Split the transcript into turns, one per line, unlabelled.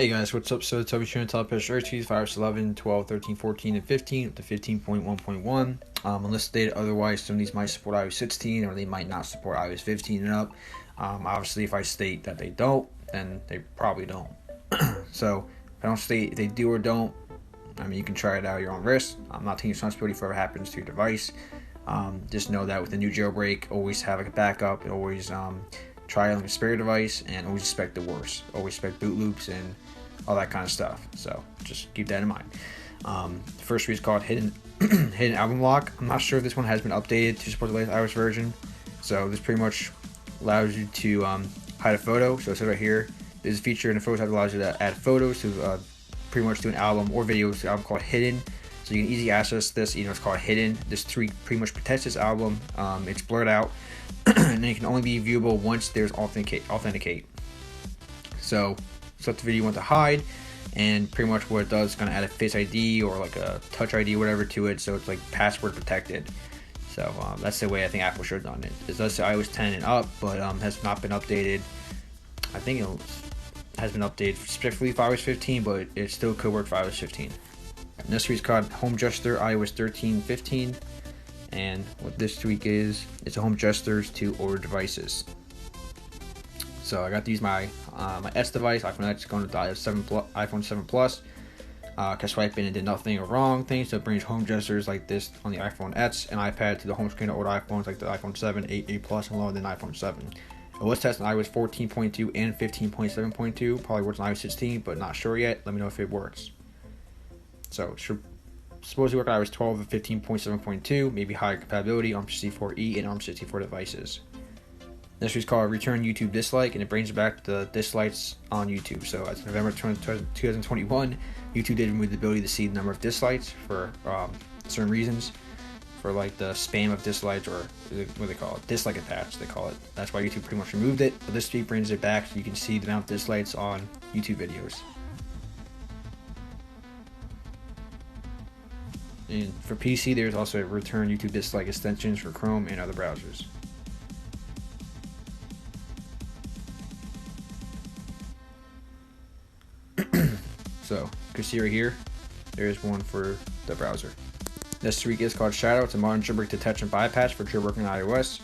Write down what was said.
Hey guys, what's up? So Toby showing top patch Archies, Virus 11, 12, 13, 14, and 15 up to 15.1.1. Unless stated otherwise, some of these might support iOS 16 or they might not support iOS 15 and up. Obviously, if I state that they don't, then they probably don't. So if I don't state if they do or don't, I mean, you can try it out at your own risk. I'm not taking responsibility for what happens to your device. Just know that with the new jailbreak, always have a backup and always try on a spare device and always expect the worst. Always expect boot loops and all that kind of stuff. So just keep that in mind. The first read is called Hidden Hidden Album Lock. I'm not sure if this one has been updated to support the latest iOS version. So this pretty much allows you to hide a photo. So it says right here, there's a feature in the Photos app that allows you to add photos to pretty much do an album or video to an album called Hidden. So you can easily access this. It's called Hidden. This tree pretty much protects this album. It's blurred out, and it can only be viewable once there's authenticate. So select the video you want to hide, and pretty much what it does is going to add a Face ID or like a Touch ID, whatever, to it, so it's like password protected. So that's the way I think Apple should have done it. It does say iOS 10 and up, but has not been updated. I think it has been updated specifically for iOS 15, but it still could work for iOS 15. This week's called Home Gesture iOS 13.15, and what this tweak is, it's a home gestures to older devices. So I got to use my S device, iPhone X, going to iPhone 7 Plus. Kept swiping and did nothing or wrong things, so it brings home gestures like this on the iPhone X and iPad to the home screen of older iPhones like the iPhone 7, 8, 8 Plus, and lower than iPhone 7. It was tested on iOS 14.2 and 15.7.2. Probably works on iOS 16, but not sure yet. Let me know if it works. So it should supposedly work on iOS 12 and 15.7.2, maybe higher compatibility on ARM64E and ARM64 devices. This is called Return YouTube Dislike, and it brings back the dislikes on YouTube. So as of November 2021, YouTube did remove the ability to see the number of dislikes for certain reasons, for like the spam of dislikes, or what do they call it? Dislike attached, they call it. That's why YouTube pretty much removed it. But this tweet brings it back so you can see the amount of dislikes on YouTube videos. And for PC, there's also a Return YouTube Dislike extensions for Chrome and other browsers. So, you can see right here, there's one for the browser. This tweak is called Shadow. It's a modern jailbreak detection bypass for jailbreaking iOS.